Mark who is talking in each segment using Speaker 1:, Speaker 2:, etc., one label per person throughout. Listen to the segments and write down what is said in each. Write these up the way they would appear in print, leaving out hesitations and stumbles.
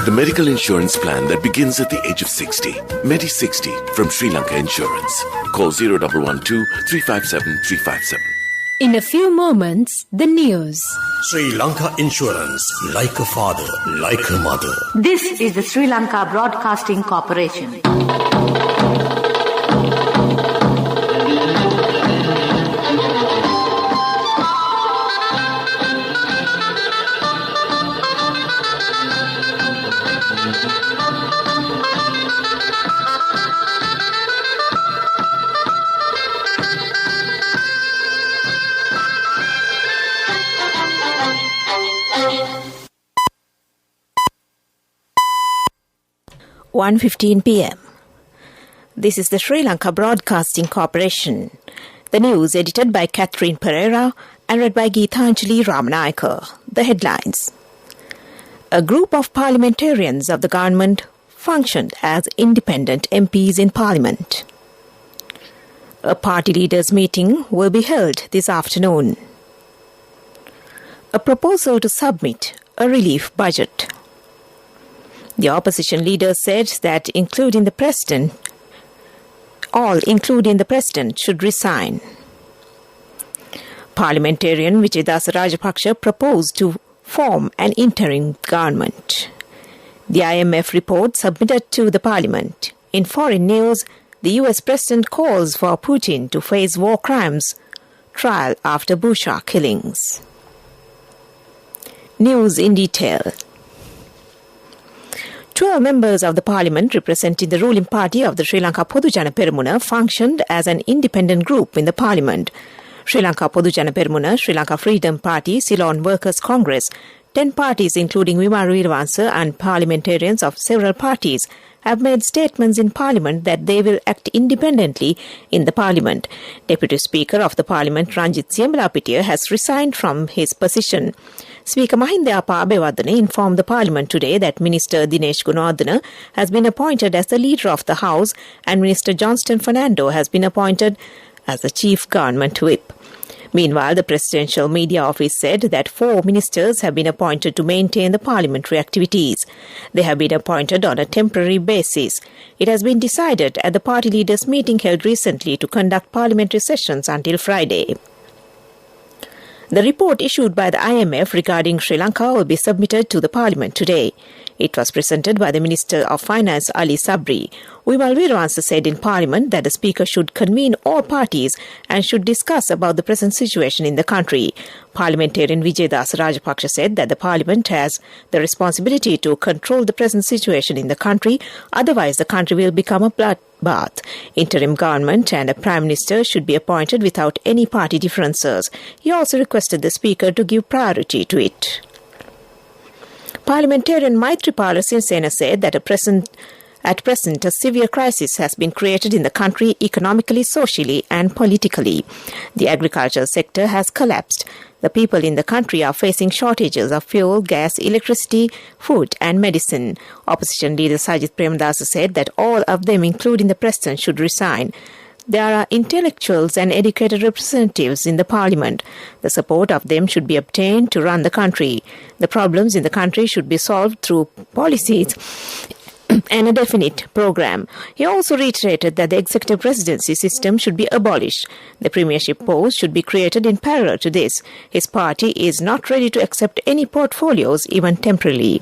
Speaker 1: The medical insurance plan that begins at the age of 60. Medi 60 from Sri Lanka Insurance. Call 0112 357 357.
Speaker 2: In a few moments, the news.
Speaker 3: Sri Lanka Insurance, like a father, like a mother.
Speaker 4: This is the Sri Lanka Broadcasting Corporation.
Speaker 5: (1:15 p.m.) This is the Sri Lanka Broadcasting Corporation. The news edited by Catherine Pereira and read by Geethanjali Ramanayaka. The headlines. A group of parliamentarians of the government functioned as independent MPs in Parliament. A party leaders' meeting will be held this afternoon. A proposal to submit a relief budget. The opposition leader said that all including the president, should resign. Parliamentarian Vijayadasa Rajapaksa proposed to form an interim government. The IMF report submitted to the parliament. In foreign news, the US president calls for Putin to face war crimes trial after Busha killings. News in detail. 12 members of the parliament representing the ruling party of the Sri Lanka Podujana Peramuna functioned as an independent group in the parliament. Sri Lanka Podujana Peramuna, Sri Lanka Freedom Party, Ceylon Workers' Congress, 10 parties including Wimal Weerawansa and parliamentarians of several parties have made statements in Parliament that they will act independently in the Parliament. Deputy Speaker of the Parliament Ranjit Siambalapitiya has resigned from his position. Speaker Mahinda Abeyewardene informed the Parliament today that Minister Dinesh Gunawardena has been appointed as the leader of the House and Minister Johnston Fernando has been appointed as the Chief Government Whip. Meanwhile, the Presidential Media Office said that 4 ministers have been appointed to maintain the parliamentary activities. They have been appointed on a temporary basis. It has been decided at the party leaders' meeting held recently to conduct parliamentary sessions until Friday. The report issued by the IMF regarding Sri Lanka will be submitted to the Parliament today. It was presented by the Minister of Finance Ali Sabri. Wimal Weerawansa said in Parliament that the Speaker should convene all parties and should discuss about the present situation in the country. Parliamentarian Vijayadasa Rajapaksa said that the Parliament has the responsibility to control the present situation in the country, otherwise the country will become a bloodbath. Interim government and a Prime Minister should be appointed without any party differences. He also requested the Speaker to give priority to it. Parliamentarian Maithripala Sirisena said that at present, a severe crisis has been created in the country economically, socially and politically. The agricultural sector has collapsed. The people in the country are facing shortages of fuel, gas, electricity, food and medicine. Opposition leader Sajith Premadasa said that all of them, including the president, should resign. There are intellectuals and educated representatives in the parliament. The support of them should be obtained to run the country. The problems in the country should be solved through policies and a definite program. He also reiterated that the executive presidency system should be abolished. The premiership post should be created in parallel to this. His party is not ready to accept any portfolios, even temporarily.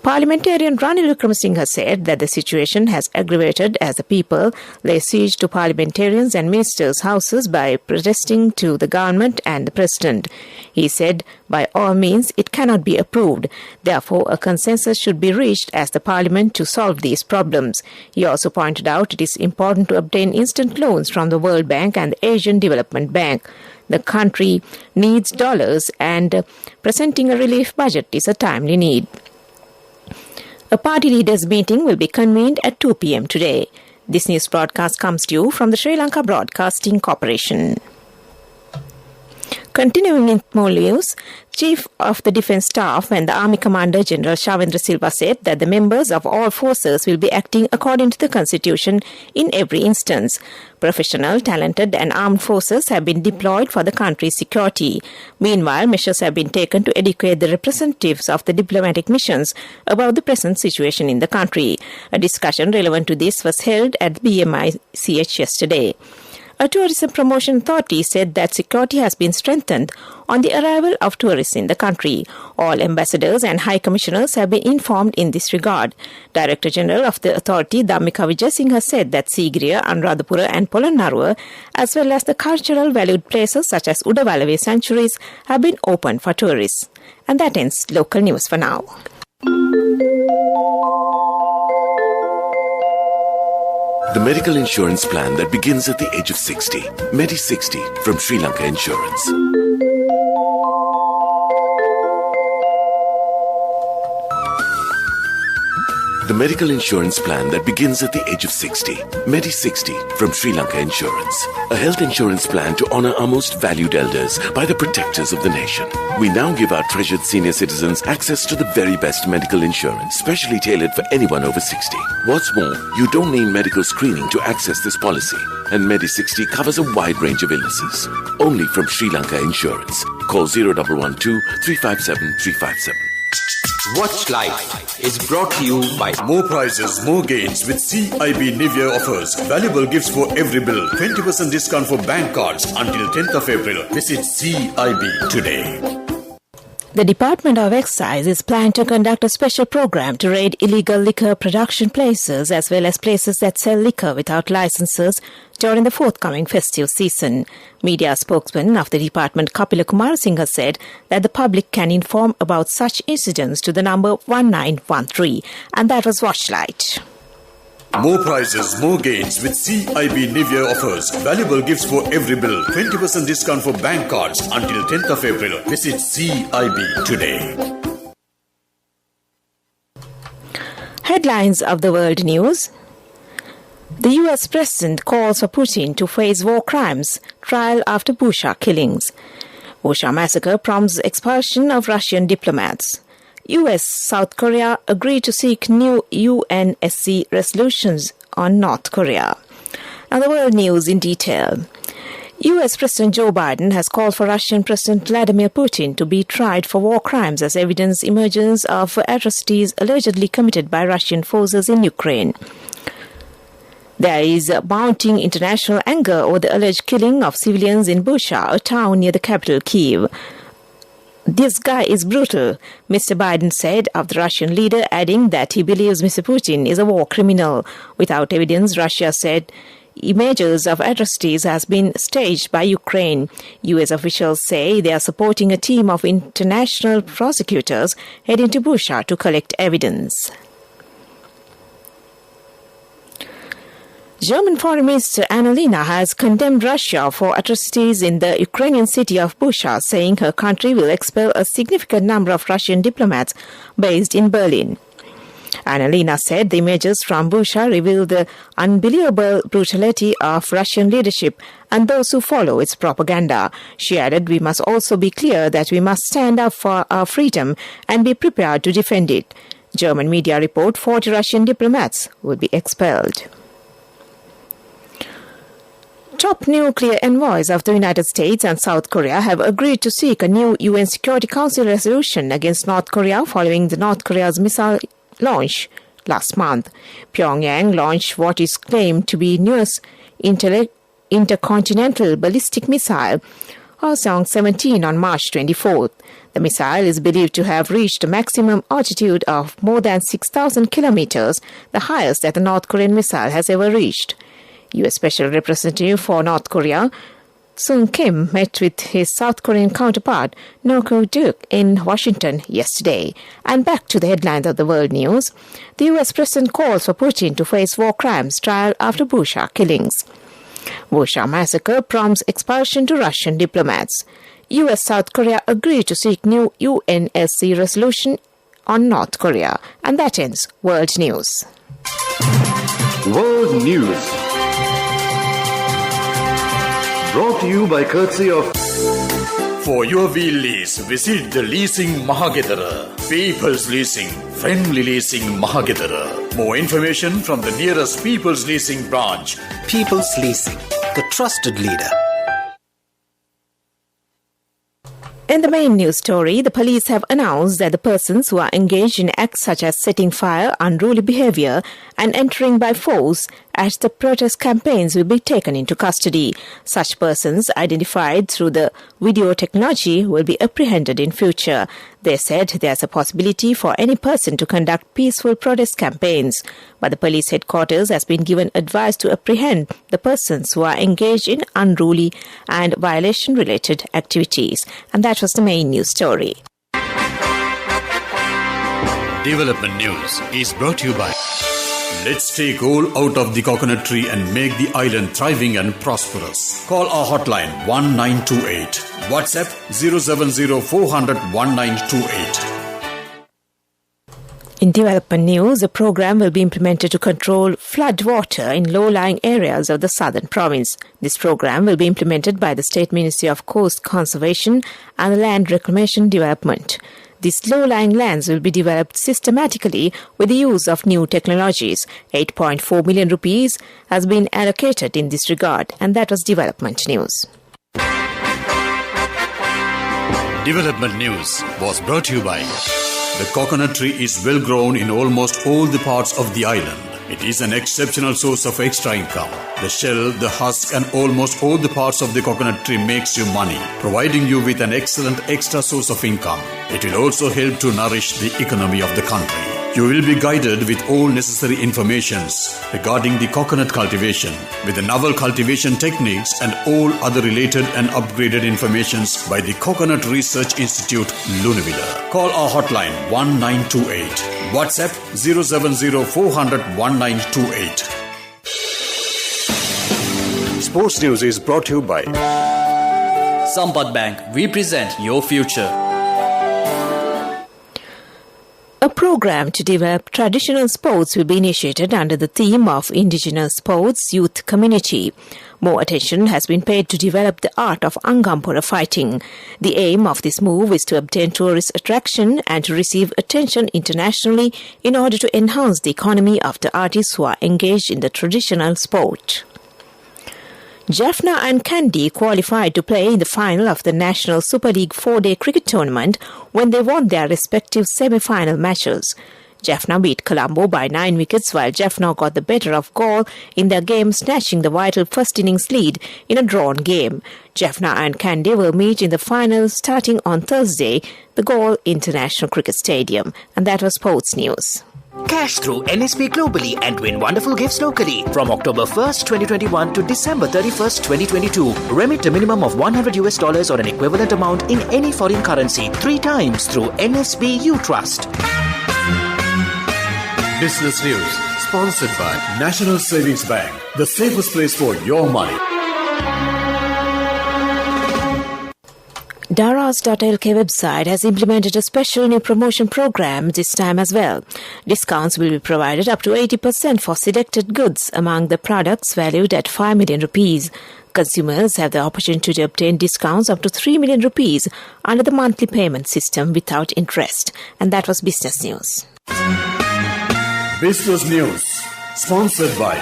Speaker 5: Parliamentarian Ranil Wickremesinghe said that the situation has aggravated as the people lay siege to parliamentarians and ministers' houses by protesting to the government and the president. He said, by all means, it cannot be approved. Therefore, a consensus should be reached as the parliament to solve these problems. He also pointed out it is important to obtain instant loans from the World Bank and the Asian Development Bank. The country needs dollars and presenting a relief budget is a timely need. A party leaders' meeting will be convened at 2 p.m. today. This news broadcast comes to you from the Sri Lanka Broadcasting Corporation. Continuing in more news, Chief of the Defence Staff and the Army Commander General Shavendra Silva said that the members of all forces will be acting according to the Constitution in every instance. Professional, talented and armed forces have been deployed for the country's security. Meanwhile, measures have been taken to educate the representatives of the diplomatic missions about the present situation in the country. A discussion relevant to this was held at BMICH yesterday. A tourism promotion authority said that security has been strengthened on the arrival of tourists in the country. All ambassadors and high commissioners have been informed in this regard. Director General of the authority, Dhammika Vijayasinghe, said that Sigiriya, Anuradhapura and Polonnaruwa, as well as the cultural valued places such as Udawalawe sanctuaries, have been opened for tourists. And that ends local news for now.
Speaker 1: The medical insurance plan that begins at the age of 60. Medi 60 from Sri Lanka Insurance. The medical insurance plan that begins at the age of 60. Medi 60 from Sri Lanka Insurance. A health insurance plan to honor our most valued elders by the protectors of the nation. We now give our treasured senior citizens access to the very best medical insurance, specially tailored for anyone over 60. What's more, you don't need medical screening to access this policy. And Medi 60 covers a wide range of illnesses. Only from Sri Lanka Insurance. Call 0112 357 357.
Speaker 3: Watch Life is brought to you by
Speaker 6: More prizes, more gains with CIB New Year offers. Valuable gifts for every bill. 20% discount for bank cards until 10th of April. Visit CIB today.
Speaker 5: The Department of Excise is planning to conduct a special program to raid illegal liquor production places as well as places that sell liquor without licenses during the forthcoming festive season. Media spokesman of the department, Kapila Kumarasinghe, said that the public can inform about such incidents to the number 1913, and that was Watchlight.
Speaker 6: More prizes, more gains with CIB New Year offers. Valuable gifts for every bill. 20% discount for bank cards until 10th of April. Visit CIB today.
Speaker 5: Headlines of the world news. The US President calls for Putin to face war crimes, trial after Bushehr killings. Bushehr massacre prompts expulsion of Russian diplomats. US-South Korea agreed to seek new UNSC resolutions on North Korea. Now the world news in detail. US President Joe Biden has called for Russian President Vladimir Putin to be tried for war crimes as evidence emerges of atrocities allegedly committed by Russian forces in Ukraine. There is mounting international anger over the alleged killing of civilians in Bushehr, a town near the capital, Kyiv. This guy is brutal, Mr. Biden said of the Russian leader, adding that he believes Mr. Putin is a war criminal. Without evidence, Russia said images of atrocities has been staged by Ukraine. US officials say they are supporting a team of international prosecutors heading to Bushehr to collect evidence. German Foreign Minister Annalena has condemned Russia for atrocities in the Ukrainian city of Bushehr, saying her country will expel a significant number of Russian diplomats based in Berlin. Annalena said the images from Bushehr reveal the unbelievable brutality of Russian leadership and those who follow its propaganda. She added, "We must also be clear that we must stand up for our freedom and be prepared to defend it." German media report 40 Russian diplomats will be expelled. Top nuclear envoys of the United States and South Korea have agreed to seek a new UN Security Council resolution against North Korea following the North Korea's missile launch last month. Pyongyang launched what is claimed to be newest intercontinental ballistic missile, Hwasong-17, on March 24th. The missile is believed to have reached a maximum altitude of more than 6,000 kilometers, the highest that a North Korean missile has ever reached. U.S. Special Representative for North Korea, Sung Kim, met with his South Korean counterpart, No Kyo-duk, in Washington yesterday. And back to the headlines of the world news. The U.S. President calls for Putin to face war crimes trial after Bushehr killings. Bushehr massacre prompts expulsion to Russian diplomats. U.S.-South Korea agreed to seek new UNSC resolution on North Korea. And that ends World News.
Speaker 7: World News. Brought to you by courtesy of
Speaker 6: For your wheel lease, visit the Leasing Mahagedara. People's Leasing, friendly leasing Mahagedara. More information from the nearest People's Leasing branch.
Speaker 3: People's Leasing, the trusted leader.
Speaker 5: In the main news story, the police have announced that the persons who are engaged in acts such as setting fire, unruly behaviour and entering by force at the protest campaigns will be taken into custody. Such persons identified through the video technology will be apprehended in future. They said there's a possibility for any person to conduct peaceful protest campaigns, but the police headquarters has been given advice to apprehend the persons who are engaged in unruly and violation-related activities. And that was the main news story.
Speaker 6: Development News is brought to you by Let's take all out of the coconut tree and make the island thriving and prosperous. Call our hotline 1928. WhatsApp 070 400 1928.
Speaker 5: In development news, a program will be implemented to control flood water in low-lying areas of the southern province. This program will be implemented by the State Ministry of Coast Conservation and Land Reclamation Development. These low-lying lands will be developed systematically with the use of new technologies. 8.4 million rupees has been allocated in this regard, and that was development news.
Speaker 6: Development News was brought to you by the coconut tree is well grown in almost all the parts of the island. It is an exceptional source of extra income. The shell, the husk and almost all the parts of the coconut tree makes you money, providing you with an excellent extra source of income. It will also help to nourish the economy of the country. You will be guided with all necessary informations regarding the coconut cultivation, with the novel cultivation techniques and all other related and upgraded informations by the Coconut Research Institute, Lunavilla. Call our hotline 1928. WhatsApp 070 400 1928. Sports News is brought to you by
Speaker 7: Sampath Bank. We present your future.
Speaker 5: A program to develop traditional sports will be initiated under the theme of Indigenous Sports Youth Community. More attention has been paid to develop the art of Angampura fighting. The aim of this move is to obtain tourist attraction and to receive attention internationally in order to enhance the economy of the artists who are engaged in the traditional sport. Jaffna and Kandy qualified to play in the final of the National Super League 4-day cricket tournament when they won their respective semi-final matches. Jaffna beat Colombo by 9 wickets while Jaffna got the better of Galle in their game, snatching the vital first innings lead in a drawn game. Jaffna and Kandy will meet in the final starting on Thursday, the Galle International Cricket Stadium. And that was Sports News.
Speaker 8: Cash through NSP globally and win wonderful gifts locally. From October 1st, 2021 to December 31st, 2022. Remit a minimum of $100 or an equivalent amount in any foreign currency 3 times through NSB U Trust.
Speaker 6: Business News, sponsored by National Savings Bank, the safest place for your money.
Speaker 5: Daras.lk website has implemented a special new promotion program this time as well. Discounts will be provided up to 80% for selected goods among the products valued at 5 million rupees. Consumers have the opportunity to obtain discounts up to 3 million rupees under the monthly payment system without interest. And that was Business News.
Speaker 6: Business News, sponsored by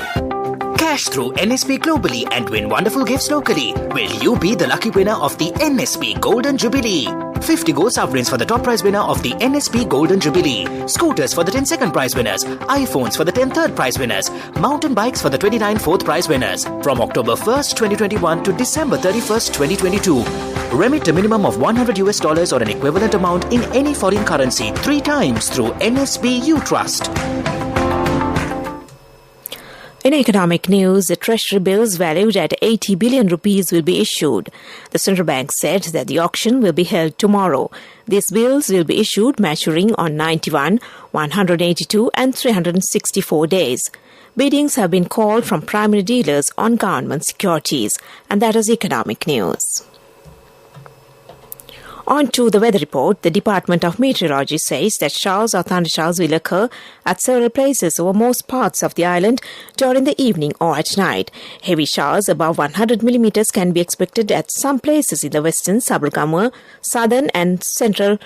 Speaker 8: Cash through NSP globally and win wonderful gifts locally. Will you be the lucky winner of the NSP Golden Jubilee? 50 gold sovereigns for the top prize winner of the NSP Golden Jubilee. Scooters for the 10 second prize winners. iPhones for the 10 third prize winners. Mountain bikes for the 29 fourth prize winners. From October 1st, 2021 to December 31st, 2022. Remit a minimum of $100 or an equivalent amount in any foreign currency 3 times through NSB U Trust.
Speaker 5: In economic news, the treasury bills valued at 80 billion rupees will be issued. The central bank said that the auction will be held tomorrow. These bills will be issued maturing on 91, 182 and 364 days. Biddings have been called from primary dealers on government securities. And that is economic news. On to the weather report. The Department of Meteorology says that showers or thundershowers will occur at several places over most parts of the island during the evening or at night. Heavy showers above 100 millimeters can be expected at some places in the western, Sabargamua, southern and central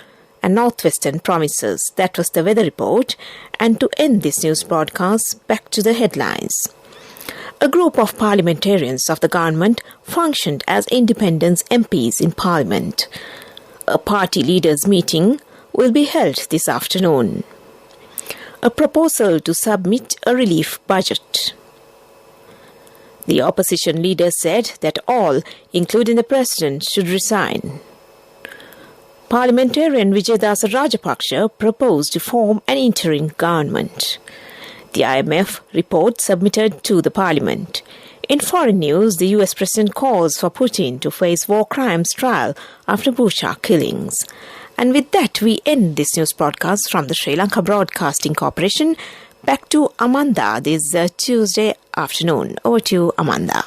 Speaker 5: and northwestern provinces. That was the weather report. And to end this news broadcast, back to the headlines. A group of parliamentarians of the government functioned as independent MPs in Parliament. A party leaders' meeting will be held this afternoon. A proposal to submit a relief budget. The opposition leader said that all, including the president, should resign. Parliamentarian Vijayadasa Rajapaksa proposed to form an interim government. The IMF report submitted to the parliament. In foreign news, the US president calls for Putin to face war crimes trial after Bucha killings. And with that, we end this news broadcast from the Sri Lanka Broadcasting Corporation. Back to Amanda this Tuesday afternoon. Over to you, Amanda.